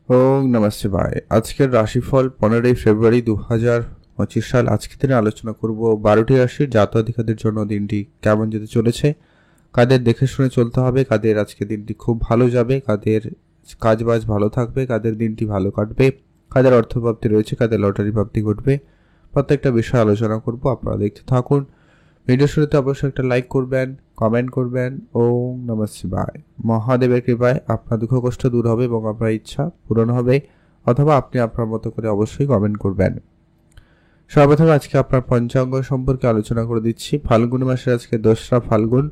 ওম নমঃ শিবায়। আজকের রাশিফল 15ই ফেব্রুয়ারি 2025 সাল। আজকে দিনে আলোচনা করব 12টি রাশির জাতক-জাতিকাদের জন্য দিনটি কেমন যেতে চলেছে, কাদের দেখে শুনে চলতে হবে, কাদের আজকে দিনটি খুব ভালো যাবে, কাদের কাজবাজ ভালো থাকবে, কাদের দিনটি ভালো কাটবে, কাদের অর্থপ্রাপ্তি রয়েছে, কাদের লটারি প্রাপ্তি ঘটবে, প্রত্যেকটা বিষয় আলোচনা করব। আপনারা দেখতে থাকুন। ভিডিও শুরুতে অবশ্যই একটা লাইক করবেন, কমেন্ট করবেন। ওম নমঃ শিবায়। মহাদেবের কৃপায় আপনার দুঃখ কষ্ট দূর হবে এবং আপনার ইচ্ছা পূরণ হবে, অথবা আপনি আপনার মতো করে অবশ্যই কমেন্ট করবেন। সর্বপ্রথম আজকে আপনার পঞ্চাঙ্গ সম্পর্কে আলোচনা করে দিচ্ছি। ফাল্গুন মাসের আজকে 2রা ফাল্গুন,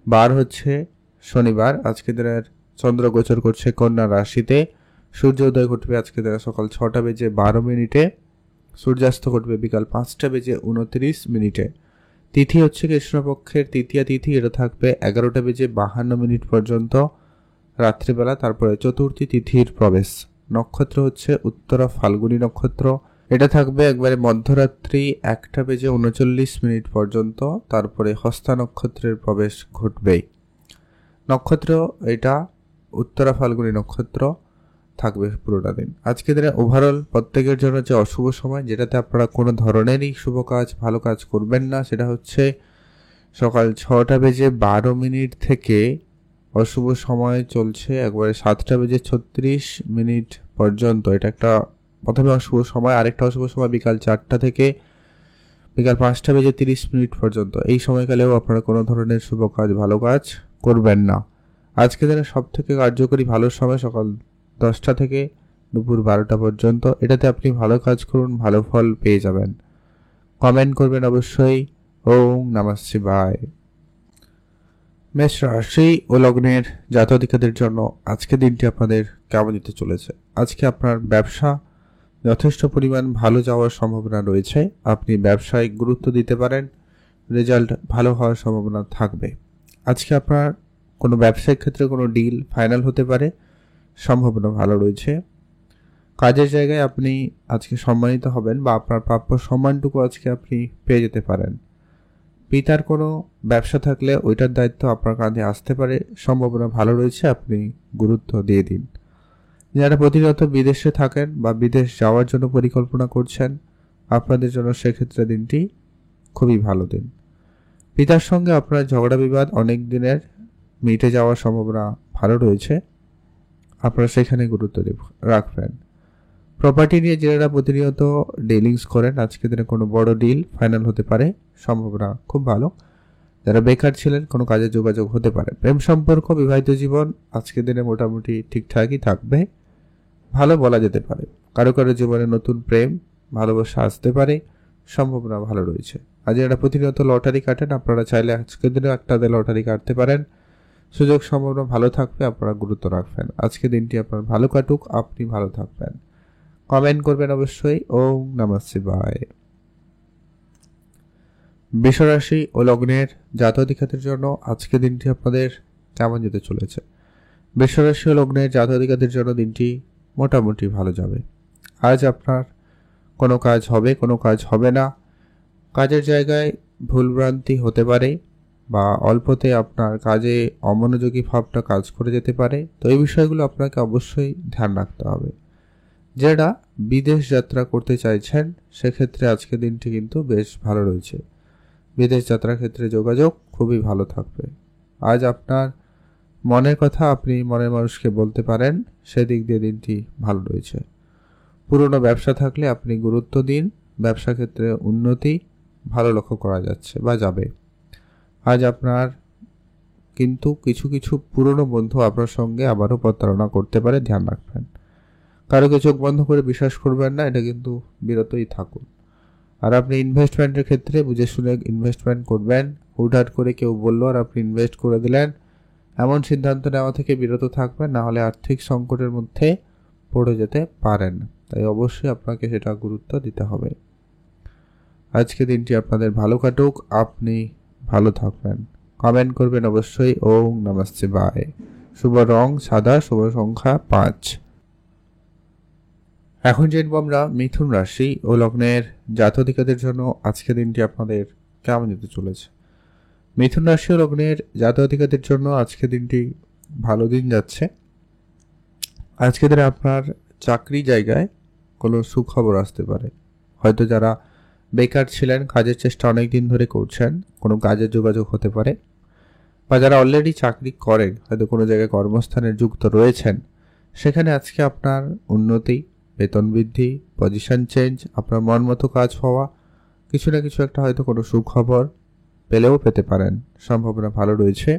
বার হচ্ছে শনিবার। আজকে দিনের চন্দ্র গোচর করছে কন্যা রাশিতে। সূর্য উদয় ঘটবে আজকে দিনের সকাল 6টা বেজে 12 মিনিটে, সূর্যাস্ত ঘটবে বিকাল 5টা বেজে 29 মিনিটে। তিথি হচ্ছে কৃষ্ণপক্ষের তৃতীয়া তিথি, এটা থাকবে 11টা বেজে 52 মিনিট পর্যন্ত রাত্রিবেলা। তারপরে চতুর্থী তিথির প্রবেশ। নক্ষত্র হচ্ছে উত্তরা ফাল্গুনী নক্ষত্র, এটা থাকবে একবারে মধ্যরাত্রি 1টা বেজে 39 মিনিট পর্যন্ত। তারপরে হস্তা নক্ষত্রের প্রবেশ ঘটবেই। নক্ষত্র এটা উত্তরা ফাল্গুনী নক্ষত্র থাকবে পুরোটা দিন। আজকে দিনে ওভারঅল প্রত্যেকের জন্য যে অশুভ সময়, যেটাতে আপনারা কোনো ধরনেরই শুভ কাজ ভালো কাজ করবেন না, সেটা হচ্ছে সকাল 6টা বেজে 12 মিনিট থেকে অশুভ সময় চলছে একবারে 7টা বেজে 36 মিনিট পর্যন্ত। এটা একটা প্রথমে অশুভ সময়। আরেকটা অশুভ সময় বিকাল 4টা থেকে বিকাল 5টা বেজে 30 মিনিট পর্যন্ত। এই সময়কালেও আপনারা কোনো ধরনের শুভ কাজ ভালো কাজ করবেন না। আজকে দিনে সব থেকে কার্যকরী ভালো সময় সকাল 10টা থেকে দুপুর 12টা পর্যন্ত। এটাতে আপনি ভালো কাজ করুন, ভালো ফল পেয়ে যাবেন। কমেন্ট করবেন অবশ্যই। ওম নমঃ শিবায়। মেষ রাশি ও লগ্নের জাতক-জাতিকাদের জন্য আজকে দিনটি আপনাদের কেমন যেতে চলেছে। আজকে আপনার ব্যবসা যথেষ্ট পরিমাণ ভালো যাওয়ার সম্ভাবনা রয়েছে। আপনি ব্যবসায় গুরুত্ব দিতে পারেন, রেজাল্ট ভালো হওয়ার সম্ভাবনা থাকবে। আজকে আপনার কোনো ব্যবসায়িক ক্ষেত্রে কোনো ডিল ফাইনাল হতে পারে, সম্ভাবনা ভালো রয়েছে। কাজের জায়গায় আপনি আজকে সম্মানিত হবেন বা আপনার প্রাপ্য সম্মানটুকু আজকে আপনি পেয়ে যেতে পারেন। পিতার কোনো ব্যবসা থাকলে ওইটার দায়িত্ব আপনার কাঁধে আসতে পারে, সম্ভাবনা ভালো রয়েছে, আপনি গুরুত্ব দিয়ে দিন। যারা প্রতিনিয়ত বিদেশে থাকেন বা বিদেশ যাওয়ার জন্য পরিকল্পনা করছেন, আপনাদের জন্য সেক্ষেত্রে দিনটি খুবই ভালো দিন। পিতার সঙ্গে আপনার ঝগড়া বিবাদ অনেক দিনের মিটে যাওয়ার সম্ভাবনা ভালো রয়েছে, আপনারা সেখানে গুরুত্ব রাখবেন। প্রপার্টি নিয়ে যারা প্রতিনিয়ত ডিলিংস করেন, আজকে দিনে কোনো বড় ডিল ফাইনাল হতে পারে, সম্ভাবনা খুব ভালো। যারা বেকার ছিলেন, কোনো কাজে যোগাযোগ হতে পারে। প্রেম সম্পর্ক বিবাহিত জীবন আজকে দিনে মোটামুটি ঠিকঠাকই থাকবে, ভালো বলা যেতে পারে। কারো কারো জীবনে নতুন প্রেম ভালোবাসা আসতে পারে, সম্ভাবনা ভালো রয়েছে। আর যারা প্রতিনিয়ত লটারি কাটেন, আপনারা চাইলে আজকের দিনে একটা লটারি কাটতে পারেন, সুযোগ সম্ভাবনা ভালো থাকবে, আপনারা গুরুত্ব রাখবেন। আজকে দিনটি আপনার ভালো কাটুক, আপনি ভালো থাকবেন। কমেন্ট করবেন অবশ্যই। ওম নমঃ শিবায়। বৃষ রাশি ও লগ্নের জাতক-জাতিকাদের জন্য আজকে দিনটি আপনাদের কেমন যেতে চলেছে। বৃষ রাশি ও লগ্নের জাতক-জাতিকাদের জন্য দিনটি মোটামুটি ভালো যাবে। আজ আপনার কোনো কাজ হবে, কোনো কাজ হবে না। কাজের জায়গায় ভুলভ্রান্তি হতে পারে বা অল্পতে আপনার কাজে অমনোযোগী ভাবটা কাজ করে যেতে পারে। তো এই বিষয়গুলো আপনাকে অবশ্যই ধ্যান রাখতে হবে। যারা বিদেশ যাত্রা করতে চাইছেন, সেক্ষেত্রে আজকের দিনটি কিন্তু বেশ ভালো রয়েছে। বিদেশ যাত্রার ক্ষেত্রে যোগাযোগ খুবই ভালো থাকবে। আজ আপনার মনের কথা আপনি মনের মানুষকে বলতে পারেন, সেদিক দিয়ে দিনটি ভালো রয়েছে। পুরনো ব্যবসা থাকলে আপনি গুরুত্ব দিন, ব্যবসা ক্ষেত্রে উন্নতি ভালো লক্ষ্য করা যাচ্ছে বা যাবে। আজ আপনার কিন্তু কিছু কিছু পুরনো বন্ধু আপনার সঙ্গে আবারও প্রতারণা করতে পারে, ধ্যান রাখবেন। কারোকে চোখ বন্ধ করে বিশ্বাস করবেন না, এটা কিন্তু বিরতই থাকুন। আর আপনি ইনভেস্টমেন্টের ক্ষেত্রে বুঝে শুনে ইনভেস্টমেন্ট করবেন। হুটহাট করে কেউ বললো আর আপনি ইনভেস্ট করে দিলেন, এমন সিদ্ধান্ত নেওয়া থেকে বিরত থাকবেন, না হলে আর্থিক সংকটের মধ্যে পড়ে যেতে পারেন। তাই অবশ্যই আপনাকে সেটা গুরুত্ব দিতে হবে। আজকে দিনটি আপনাদের ভালো কাটুক, আপনি ভালো থাকবেন। কমেন্ট করবেন অবশ্যই। ওম নমঃ শিবায়। শুভ রং সাদা, শুভ সংখ্যা 5। এখন জানবো আমরা মিথুন রাশি ও লগ্নের জাতক-জাতিকাদের জন্য আজকে দিনটি আপনাদের কেমন যেতে চলেছে। মিথুন রাশি ও লগ্নের জাতক-জাতিকাদের জন্য আজকে দিনটি ভালো দিন যাচ্ছে। আজকে দিনে আপনার চাকরি জায়গায় কোনো সুখবর আসতে পারে। হয়তো যারা বেকার ছিলেন, কাজের চেষ্টা অনেক দিন ধরে করছেন, কোনো কাজের যোগাযোগ হতে পারে। বা যারা অলরেডি চাকরি করেন, হয়তো কোনো জায়গায় কর্মস্থানে যুক্ত রয়েছেন, সেখানে আজকে আপনার উন্নতি, বেতন বৃদ্ধি, পজিশন চেঞ্জ, আপনার মন মতো কাজ হওয়া, কিছু না কিছু একটা হয়তো কোনো সুখবর পেলেও পেতে পারেন, সম্ভাবনা ভালো রয়েছে।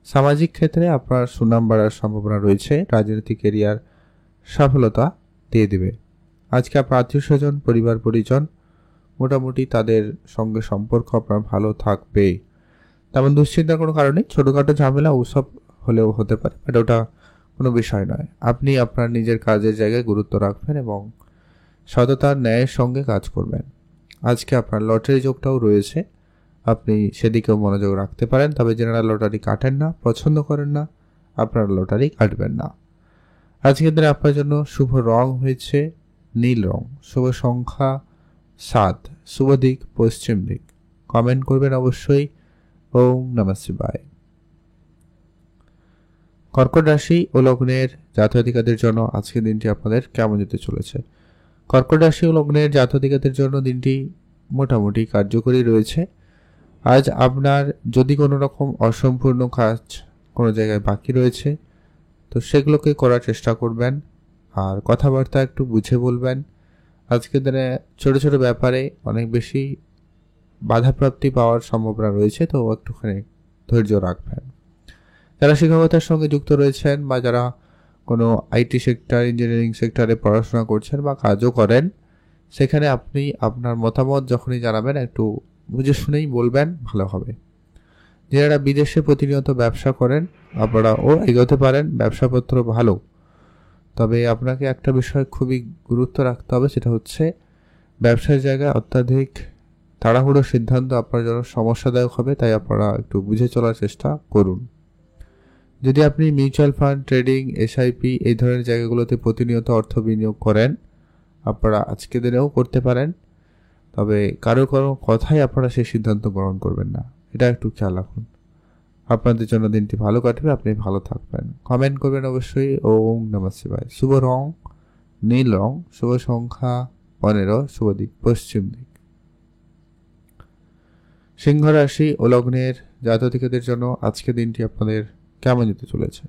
সামাজিক ক্ষেত্রে আপনার সুনাম বাড়ার সম্ভাবনা রয়েছে। রাজনৈতিক ক্যারিয়ার সফলতা দিয়ে দিবে। আজকে আপনার আত্মীয় স্বজন, পরিবার পরিজন, মোটামুটি তাদের সঙ্গে সম্পর্ক আপনার ভালো থাকবে। তেমন দুশ্চিন্তার কোনো কারণে ছোটোখাটো ঝামেলা ওসব হলেও হতে পারে, বাট ওটা কোনো বিষয় নয়। আপনি আপনার নিজের কাজের জায়গায় গুরুত্ব রাখবেন এবং সততার ন্যায়ের সঙ্গে কাজ করবেন। আজকে আপনার লটারি যোগটাও রয়েছে, আপনি সেদিকেও মনোযোগ রাখতে পারেন। তবে যারা লটারি কাটেন না, পছন্দ করেন না, আপনার লটারি কাটবেন না। আজকের দিনে আপনার জন্য শুভ রং হয়েছে নীল রং, শুভ সংখ্যা 7, শুভ দিক পশ্চিম দিক। কমেন্ট করবেন অবশ্যই। ওম নমঃ শিবায়। কর্কট রাশি ও লগ্নের জাতক-জাতিকাদের জন্য আজকের দিনটি আপনাদের কেমন যেতে চলেছে? কর্কট রাশি ও লগ্নের জাতক-জাতিকাদের জন্য দিনটি মোটামুটি কার্যকরী রয়েছে। আজ আপনার যদি কোনো রকম অসম্পূর্ণ কাজ কোনো জায়গায় বাকি রয়েছে, তো সেগুলোকে করার চেষ্টা করবেন। আর কথাবার্তা একটু বুঝে বলবেন। আজকের দিনে ছোট ছোট ব্যাপারে অনেক বেশি বাধাপ্রাপ্তি পাওয়ার সম্ভাবনা রয়েছে, তো একটুখানি ধৈর্য রাখবেন। যারা শিক্ষকতার সঙ্গে যুক্ত রয়েছেন বা যারা কোনো আইটি সেক্টর, ইঞ্জিনিয়ারিং সেক্টরে পড়াশোনা করছেন বা কাজও করেন, সেখানে আপনি আপনার মতামত যখনই জানাবেন একটু বুঝে শুনেই বলবেন, ভালো হবে। যারা বিদেশে প্রতিনিয়ত ব্যবসা করেন, আপনারাও এগোতে পারেন, ব্যবসাপত্র ভালো। তবে আপনাকে একটা বিষয় খুবই গুরুত্ব রাখতে হবে, সেটা হচ্ছে ব্যবসার জায়গায় অত্যাধিক তাড়াহুড়ো সিদ্ধান্ত আপনার জন্য সমস্যাদায়ক হবে, তাই আপনারা একটু বুঝে চলার চেষ্টা করুন। যদি আপনি মিউচুয়াল ফান্ড, ট্রেডিং, এসআইপি এই ধরনের জায়গাগুলোতে প্রতিনিয়ত অর্থ বিনিয়োগ করেন, আপনারা আজকে দিনেও করতে পারেন। তবে কারো কথাই আপনারা সেই সিদ্ধান্ত গ্রহণ করবেন না, এটা একটু খেয়াল রাখুন। আপনাদের জন্য দিনটি ভালো কাটবে, আপনি ভালো থাকবেন। কমেন্ট করবেন অবশ্যই। ওম নমঃ শিবায়। শুভ রং নীল রং, শুভ সংখ্যা 15, শুভ দিক পশ্চিম দিক। সিংহ রাশি ও লগ্নের জাতক-জাতিকাদের জন্য আজকে দিনটি আপনাদের কেমন যেতে চলেছে?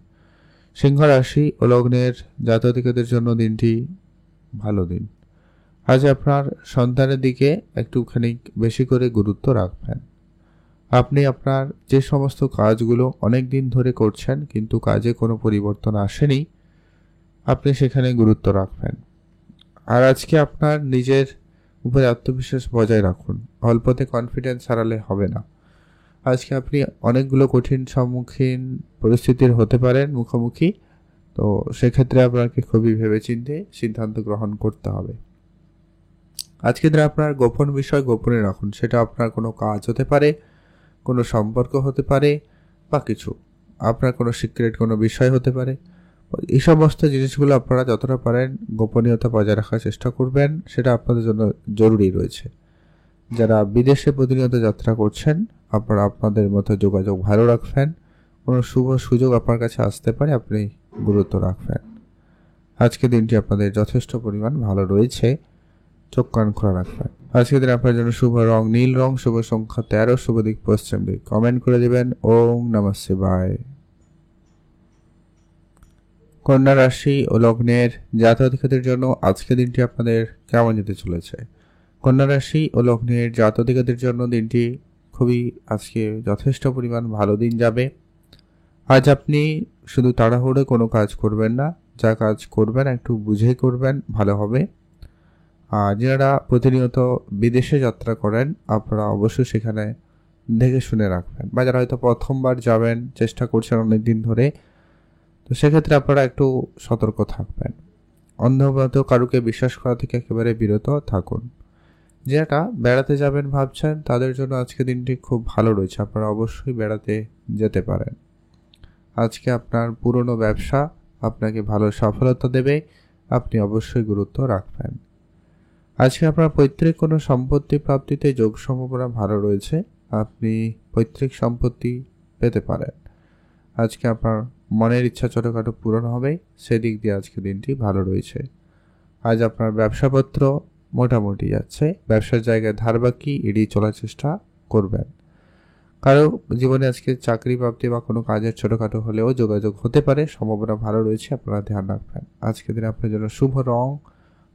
সিংহ রাশি ও লগ্নের জাতক-জাতিকাদের জন্য দিনটি ভালো দিন। আজ আপনার সন্তানের দিকে একটুখানি বেশি করে গুরুত্ব রাখবেন। আপনি আপনার যে সমস্ত কাজগুলো অনেক দিন ধরে করছেন কিন্তু কাজে কোনো পরিবর্তন আসেনি, আপনি সেখানে গুরুত্ব রাখবেন। আর আজকে আপনার নিজের উপরে আত্মবিশ্বাস বজায় রাখুন। অল্পতে কনফিডেন্স হারালে হবে না। আজকে আপনি অনেকগুলো কঠিন সম্মুখীন পরিস্থিতির হতে পারেন মুখোমুখি, তো সেক্ষেত্রে আপনাকে খুবই ভেবেচিন্তে সিদ্ধান্ত গ্রহণ করতে হবে। আজকে দিনে আপনার গোপন বিষয় গোপনে রাখুন। সেটা আপনার কোনো কাজ হতে পারে, কোনো সম্পর্ক হতে পারে, বা কিছু আপনার কোনো সিক্রেট কোনো বিষয় হতে পারে। এই সমস্ত জিনিসগুলো আপনারা যতটা পারেন গোপনীয়তা বজায় রাখার চেষ্টা করবেন, সেটা আপনাদের জন্য জরুরি রয়েছে। যারা বিদেশে প্রতিনিয়ত যাত্রা করছেন, আপনারা আপনাদের মতো যোগাযোগ ভালো রাখবেন। কোনো শুভ সুযোগ আপনার কাছে আসতে পারে, আপনি গুরুত্ব রাখবেন। আজকে দিনটি আপনাদের যথেষ্ট পরিমাণ ভালো রয়েছে, চোখ কান খোলা রাখবেন। আজকে দিন আপনার জন্য শুভ রং নীল রং, শুভ সংখ্যা 13, শুভ দিক পশ্চিম দিক। কমেন্ট করে দেবেন। ওম নমঃ শিবায়। কন্যা রাশি ও লগ্নের জাতক-জাতিকাদের জন্য আজকে দিনটি আপনাদের কেমন যেতে চলেছে? কন্যা রাশি ও লগ্নের জাতক-জাতিকাদের জন্য দিনটি খুবই আজকে যথেষ্ট পরিমাণ ভালো দিন যাবে। আজ আপনি শুধু তাড়াহুড়ো কোনো কাজ করবেন না, যা কাজ করবেন একটু বুঝে করবেন, ভালো হবে। আর যারা প্রতিনিয়ত বিদেশে যাত্রা করেন, আপনারা অবশ্যই সেখানে দেখে শুনে রাখবেন। বা যারা হয়তো প্রথমবার যাবেন, চেষ্টা করছেন অনেক দিন ধরে, তো সেক্ষেত্রে আপনারা একটু সতর্ক থাকবেন। অন্ধমত কারুকে বিশ্বাস করা থেকে একেবারে বিরত থাকুন। যেটা বেড়াতে যাবেন ভাবছেন, তাদের জন্য আজকে দিনটি খুব ভালো রয়েছে, আপনারা অবশ্যই বেড়াতে যেতে পারেন। আজকে আপনার পুরনো ব্যবসা আপনাকে ভালো সফলতা দেবে, আপনি অবশ্যই গুরুত্ব রাখবেন। আজকে আপনার পৈতৃক কোনো সম্পত্তি প্রাপ্তিতে যোগ সম্ভাবনা ভালো রয়েছে, আপনি পৈতৃক সম্পত্তি পেতে পারেন। আজকে আপনার মনের ইচ্ছা ছোটোখাটো পূরণ হবে, সেদিক দিয়ে আজকে দিনটি ভালো রয়েছে। আজ আপনার ব্যবসাপত্র মোটামুটি যাচ্ছে। ব্যবসার জায়গায় ধার বাকি এড়িয়ে চলার চেষ্টা করবেন। কারো জীবনে আজকে চাকরি প্রাপ্তি বা কোনো কাজের ছোটোখাটো হলেও যোগাযোগ হতে পারে, সম্ভাবনা ভালো রয়েছে, আপনারা ধ্যান রাখবেন। আজকের দিনে আপনার জন্য শুভ রং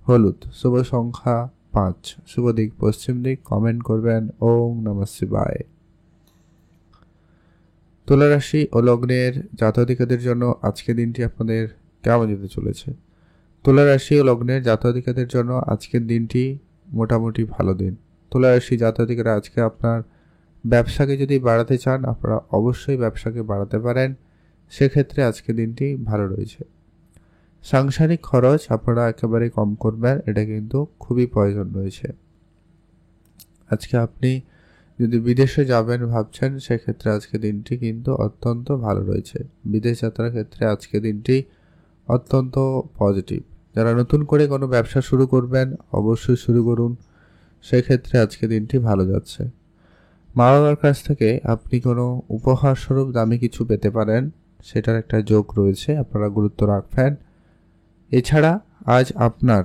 হলুদ, শুভ সংখ্যা 5, শুভ দিক পশ্চিম দিক। কমেন্ট করবেন ওম নমঃ শিবায়। তুলা রাশি ও লগ্নের জাতক-জাতিকাদের জন্য আজকের দিনটি আপনাদের কেমন যেতে চলেছে? তুলা রাশি ও লগ্নের জাতক-জাতিকাদের জন্য আজকের দিনটি মোটামুটি ভালো দিন। তুলা রাশি জাতক-জাতিকারা আজকে আপনার ব্যবসাকে যদি বাড়াতে চান, আপনারা অবশ্যই ব্যবসাকে বাড়াতে পারেন, সেক্ষেত্রে আজকে দিনটি ভালো রয়েছে। সাংসারিক খরচ আপনারা একেবারে কম করবেন, এটা কিন্তু খুবই প্রয়োজন রয়েছে। আজকে আপনি যদি বিদেশে যাবেন ভাবছেন, সেক্ষেত্রে আজকে দিনটি কিন্তু অত্যন্ত ভালো রয়েছে। বিদেশ যাত্রার ক্ষেত্রে আজকে দিনটি অত্যন্ত পজিটিভ। যারা নতুন করে কোনো ব্যবসা শুরু করবেন, অবশ্যই শুরু করুন, সেক্ষেত্রে আজকে দিনটি ভালো যাচ্ছে। মা বাবার কাছ থেকে আপনি কোনো উপহার স্বরূপ দামি কিছু পেতে পারেন, সেটার একটা যোগ রয়েছে, আপনারা গুরুত্ব রাখবেন। এছাড়া আজ আপনার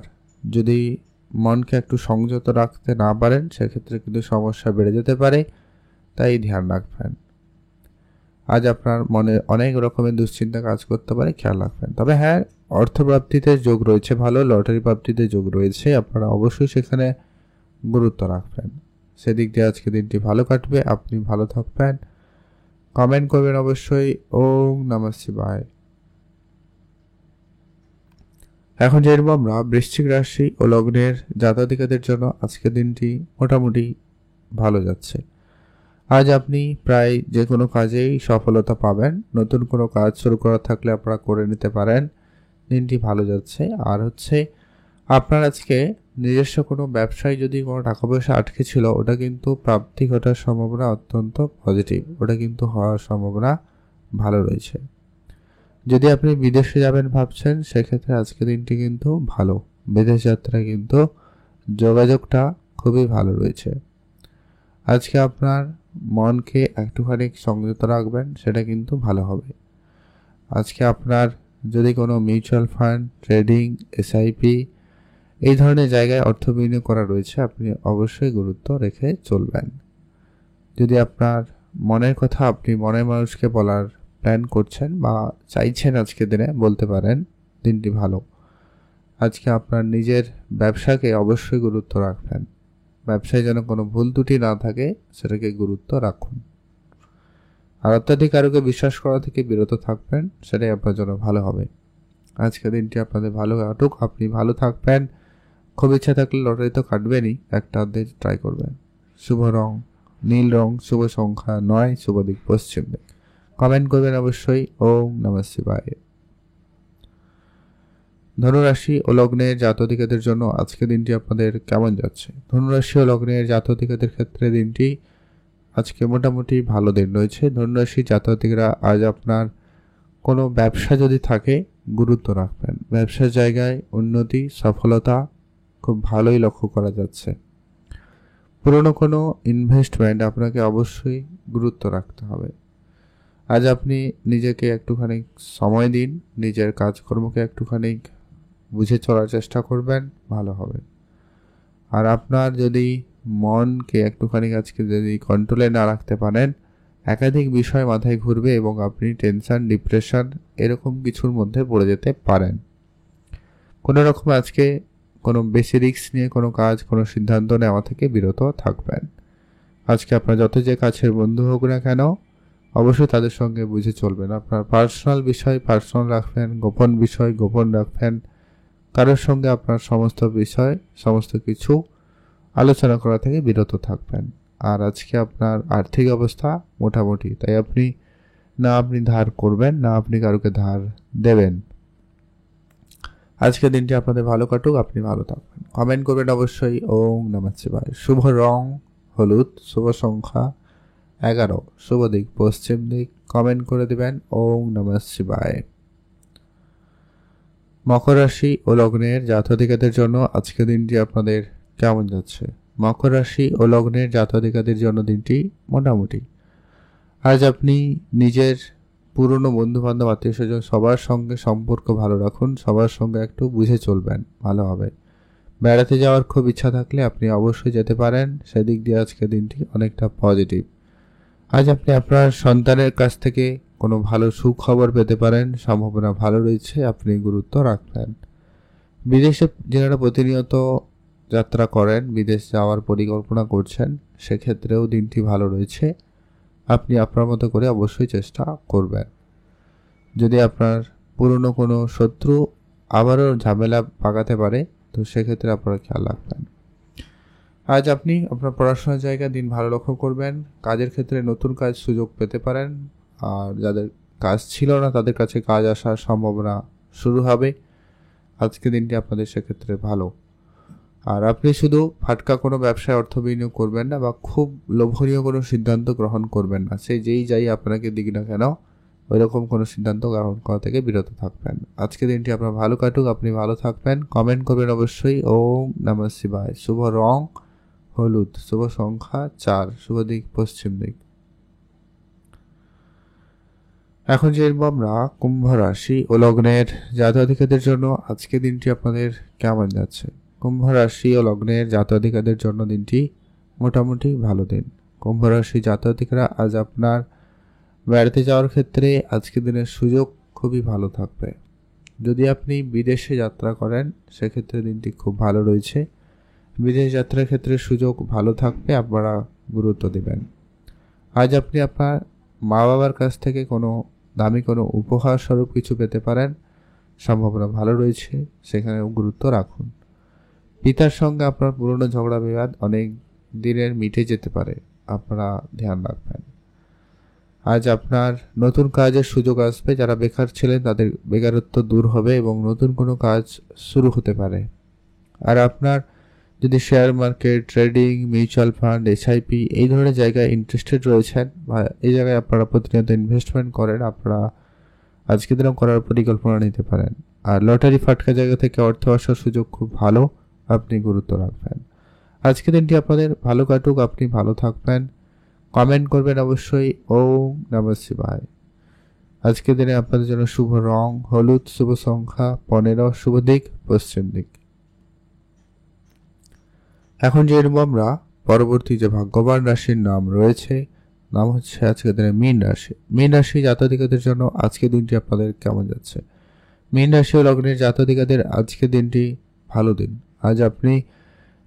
যদি মনকে একটু সংযত রাখতে না পারেন, সেক্ষেত্রে কিন্তু সমস্যা বেড়ে যেতে পারে, তাই ধ্যান রাখবেন। আজ আপনার মনে অনেক রকমের দুশ্চিন্তা কাজ করতে পারে, খেয়াল রাখবেন। তবে হ্যাঁ, অর্থপ্রাপ্তিতে যোগ রয়েছে, ভালো লটারি প্রাপ্তিতে যোগ রয়েছে, আপনারা অবশ্যই সেখানে গুরুত্ব রাখবেন। সেদিক দিয়ে আজকে দিনটি ভালো কাটবে, আপনি ভালো থাকবেন। কমেন্ট করবেন অবশ্যই ওম নমঃ শিবায়। এখন জানব আমরা বৃশ্চিক রাশি ও লগ্নের জাতক-জাতিকাদের জন্য আজকের দিনটি মোটামুটি ভালো যাচ্ছে। আজ আপনি প্রায় যে কোনো কাজেই সফলতা পাবেন। নতুন কোনো কাজ শুরু করার থাকলে আপনারা করে নিতে পারেন, দিনটি ভালো যাচ্ছে। আর আপনার আজকে নিজস্ব কোনো ব্যবসায় যদি কোনো টাকা পয়সা আটকে ছিল, ওটা কিন্তু প্রাপ্তি ঘটার সম্ভাবনা অত্যন্ত পজিটিভ, ওটা কিন্তু হওয়ার সম্ভাবনা ভালো রয়েছে। যদি আপনি বিদেশে যাবেন ভাবছেন, সেক্ষেত্রে আজকে দিনটি কিন্তু ভালো। বিদেশ যাত্রায় কিন্তু যোগাযোগটা খুবই ভালো রয়েছে। আজকে আপনার মনকে একটুখানি সংযত রাখবেন, সেটা কিন্তু ভালো হবে। আজকে আপনার যদি কোনো মিউচুয়াল ফান্ড, ট্রেডিং, এসআইপি এই ধরনের জায়গায় অর্থ বিনিয়োগ করা রয়েছে, আপনি অবশ্যই গুরুত্ব রেখে চলবেন। যদি আপনার মনের কথা আপনি মনের মানুষকে বলার প্ল্যান করছেন বা চাইছেন, আজকে দিনে বলতে পারেন, দিনটি ভালো। আজকে আপনার নিজের ব্যবসাকে অবশ্যই গুরুত্ব রাখবেন। ব্যবসায় যেন কোনো ভুল ত্রুটি না থাকে, সেটাকে গুরুত্ব রাখুন। আর অত্যাধিক কারোকে বিশ্বাস করা থেকে বিরত থাকবেন, সেটাই আপনার জন্য ভালো হবে। আজকে দিনটি আপনাদের ভালো কাটুক, আপনি ভালো থাকবেন। খুব ইচ্ছা থাকলে লটারি তো কাটবেনই, একটা অর্ধেক ট্রাই করবেন। শুভ রং নীল রং, শুভ সংখ্যা 9, শুভ দিক পশ্চিম দিক। কমেন্ট করবেন অবশ্যই ওম নমঃ শিবায়। ধনুরাশি ও লগ্নের জাতক-জাতিকাদের জন্য আজকে দিনটি আপনাদের কেমন যাচ্ছে? ধনুরাশি ও লগ্নের জাতক-জাতিকাদের ক্ষেত্রে দিনটি আজকে মোটামুটি ভালো দিন রয়েছে। ধনুরাশি জাতক-জাতিকারা আজ আপনার কোনো ব্যবসা যদি থাকে, গুরুত্ব রাখবেন। ব্যবসার জায়গায় উন্নতি, সফলতা খুব ভালোই লক্ষ্য করা যাচ্ছে। পুরনো কোনো ইনভেস্টমেন্ট আপনাকে অবশ্যই গুরুত্ব রাখতে হবে। আজ আপনি নিজেকে একটুখানি সময় দিন, নিজের কাজকর্মকে একটুখানি বুঝে চলার চেষ্টা করবেন, ভালো হবে। আর আপনার যদি মনকে একটুখানি আজকে যদি কন্ট্রোলে না রাখতে পারেন, একাধিক বিষয় মাথায় ঘুরবে এবং আপনি টেনশন, ডিপ্রেশন এরকম কিছুর মধ্যে পড়ে যেতে পারেন। কোনো রকম আজকে কোনো বেশি রিস্ক নিয়ে কোনো কাজ, কোনো সিদ্ধান্ত নেওয়া থেকে বিরত থাকবেন। আজকে আপনার যত যে কাছের বন্ধু হোক না কেন, অবশ্যই তাদের সঙ্গে বুঝে চলবেন। আপনার পার্সোনাল বিষয় পার্সোনাল রাখবেন, গোপন বিষয় গোপন রাখবেন। কারোর সঙ্গে আপনার সমস্ত বিষয়, সমস্ত কিছু আলোচনা করা থেকে বিরত থাকবেন। আর আজকে আপনার আর্থিক অবস্থা মোটামুটি, তাই আপনি ধার করবেন না, আপনি কারোকে ধার দেবেন। আজকের দিনটি আপনাদের ভালো কাটুক, আপনি ভালো থাকবেন। কমেন্ট করবেন অবশ্যই ওম নমঃ শিবায়। শুভ রং হলুদ, শুভ সংখ্যা 11, শুভ দিক পশ্চিম দিক। কমেন্ট করে দিবেন ওম নমঃ শিবায়। মকর রাশি ও লগ্নের জাতক-জাতিকাদের জন্য আজকের দিনটি আপনাদের কেমন যাচ্ছে? মকর রাশি ও লগ্নের জাতক-জাতিকাদের জন্য দিনটি মোটামুটি। আজ আপনি নিজের পুরনো বন্ধু-বান্ধব, আত্মীয়স্বজন সবার সঙ্গে সম্পর্ক ভালো রাখুন। সবার সঙ্গে একটু বুঝে চলবেন, ভালো হবে। বেড়াতে যাওয়ার খুব ইচ্ছা থাকলে আপনি অবশ্যই যেতে পারেন। সেদিক দিয়ে আজকের দিনটি অনেকটা পজিটিভ। আজ আপনি আপনার সন্তানের কাছ থেকে কোনো ভালো সুখবর পেতে পারেন, সম্ভাবনা ভালো রয়েছে, আপনি গুরুত্ব রাখবেন। বিদেশে যারা প্রতিনিয়ত যাত্রা করেন, বিদেশ যাওয়ার পরিকল্পনা করছেন, সেক্ষেত্রেও দিনটি ভালো রয়েছে। আপনি আপনার মতো করে অবশ্যই চেষ্টা করবেন। যদি আপনার পুরনো কোনো শত্রু আবারও ঝামেলা পাকাতে পারে, তো সেক্ষেত্রে আপনারা খেয়াল রাখবেন। আজ আপনি আপনার পড়াশোনার জায়গায় দিন ভালো লক্ষ্য করবেন। কাজের ক্ষেত্রে নতুন কাজ সুযোগ পেতে পারেন। আর যাদের কাজ ছিল না তাদের কাছে কাজ আসার সম্ভাবনা শুরু হবে। আজকে দিনটি আপনাদের সেক্ষেত্রে ভালো। আর আপনি শুধু ফাটকা কোনো ব্যবসায় অর্থ বিনিয়োগ করবেন না, বা খুব লোভনীয় কোনো সিদ্ধান্ত গ্রহণ করবেন না। সে যেই যাই আপনাকে দিক না কেন, ওইরকম কোনো সিদ্ধান্ত গ্রহণ করা থেকে বিরত থাকবেন। আজকে দিনটি আপনার ভালো কাটুক, আপনি ভালো থাকবেন। কমেন্ট করবেন অবশ্যই। ওম নমঃ শিবায়। শুভ রং হলুদ, শুভ সংখ্যা 4, শুভ দিক পশ্চিম দিক। এখন যে আমরা কুম্ভ রাশি ও লগ্নের জাতক-জাতিকাদের জন্য আজকে দিনটি আপনাদের কেমন যাচ্ছে। কুম্ভ রাশি ও লগ্নের জাতক-জাতিকাদের জন্য দিনটি মোটামুটি ভালো দিন। কুম্ভ রাশি জাতক-জাতিকারা আজ আপনার বেড়াতে যাওয়ার ক্ষেত্রে আজকে দিনের সুযোগ খুবই ভালো থাকবে। যদি আপনি বিদেশে যাত্রা করেন, সেক্ষেত্রে দিনটি খুব ভালো রয়েছে। বিদেশ যাত্রার ক্ষেত্রে সুযোগ ভালো থাকবে, আপনারা গুরুত্ব দেবেন। আজ আপনি আপনার মা বাবার কাছ থেকে কোনো দামি কোনো উপহার স্বরূপ কিছু পেতে পারেন, সম্ভাবনা ভালো রয়েছে, সেখানেও গুরুত্ব রাখুন। পিতার সঙ্গে আপনার পুরনো ঝগড়া বিবাদ অনেক দিনের মিটে যেতে পারে, আপনারা ধ্যান রাখবেন। আজ আপনার নতুন কাজের সুযোগ আসবে। যারা বেকার ছিলেন তাদের বেকারত্ব দূর হবে এবং নতুন কোনো কাজ শুরু হতে পারে। আর আপনার যদি share market, trading, mutual fund, SIP এই ধরনের জায়গায় ইন্টারেস্টেড রয়েছেন, বা এই জায়গায় আপনারা প্রতিনিয়ত ইনভেস্টমেন্ট করেন, আপনারা আজকের দিনও করার পরিকল্পনা নিতে পারেন। আর লটারি ফাটকা জায়গা থেকে অর্থ আসার সুযোগ খুব ভালো, আপনি গুরুত্ব রাখবেন। আজকের দিনটি আপনাদের ভালো কাটুক, আপনি ভালো থাকবেন। কমেন্ট করবেন অবশ্যই। ওম নমঃ শিবায়। আজকের দিনে আপনাদের জন্য শুভ রং হলুদ, শুভ সংখ্যা 15, শুভ দিক পশ্চিম দিক। এখন যে আমরা পরবর্তী যে ভাগ্যবান রাশির নাম রয়েছে, নাম হচ্ছে আজকের দিনে মীন রাশি। মীন রাশি জাতক-জাতিকাদের জন্য আজকের দিনটি আপনাদের কেমন যাচ্ছে। মীন রাশি ও লগ্নের জাতক-জাতিকাদের আজকের দিনটি ভালো দিন। আজ আপনি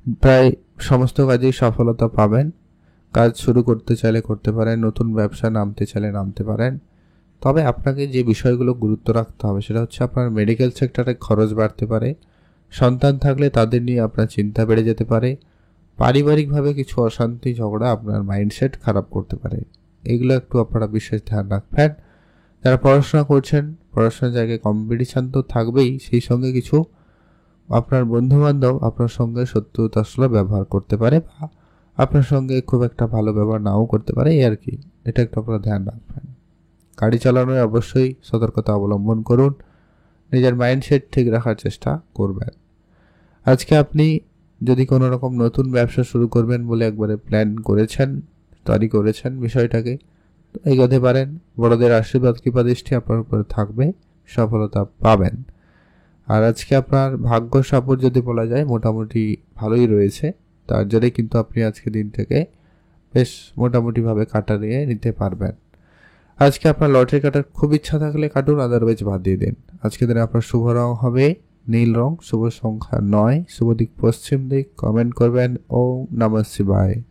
প্রায় সমস্ত কাজেই সফলতা পাবেন। কাজ শুরু করতে চাইলে করতে পারেন, নতুন ব্যবসা নামতে চাইলে নামতে পারেন। তবে আপনাকে যে বিষয়গুলো গুরুত্ব রাখতে হবে সেটা হচ্ছে আপনার মেডিকেল সেক্টরে খরচ বাড়তে পারে, সন্তান থাকলে তাদের নিয়ে আপনার চিন্তা বেড়ে যেতে পারে, পারিবারিকভাবে কিছু অশান্তি ঝগড়া আপনার মাইন্ডসেট খারাপ করতে পারে। এগুলো একটু আপনারা বিশেষ ধ্যান রাখবেন। যারা পড়াশোনা করছেন, পড়াশোনার জায়গায় কম্পিটিশান তো থাকবেই, সেই সঙ্গে কিছু আপনার বন্ধুবান্ধব আপনার সঙ্গে শত্রুতাসুলভ ব্যবহার করতে পারে, বা আপনার সঙ্গে খুব একটা ভালো ব্যবহার নাও করতে পারে, এই আর কি। এটা একটু আপনারা ধ্যান রাখবেন। গাড়ি চালানোয় অবশ্যই সতর্কতা অবলম্বন করুন, নিজের মাইন্ডসেট ঠিক রাখার চেষ্টা করবেন। আজকে আপনি যদি কোনো রকম নতুন ব্যবসা শুরু করবেন বলে একবারে প্ল্যান করেছেন, তৈরি করেছেন বিষয়টাকে, এগোতে পারেন। বড়দের আশীর্বাদ কৃপা দৃষ্টি আপনার উপরে থাকবে, সফলতা পাবেন। আর আজকে আপনার ভাগ্য সাপোর্ট যদি বলা যায় মোটামুটি ভালোই রয়েছে, তার জন্যই কিন্তু আপনি আজকে দিনটাকে বেশ মোটামুটিভাবে কাটিয়ে নিতে পারবেন। আজকে আপনার লটারি কাটার খুব ইচ্ছা থাকলে কাটুন, আদারওয়াইজ বাদ দিয়ে দিন। আজকে দিনে আপনার শুভ রং হবে নীল রং, শুভ সংখ্যা 9, শুভ দিক পশ্চিম দিক। কমেন্ট করবেন। ওম নমঃ শিবায়।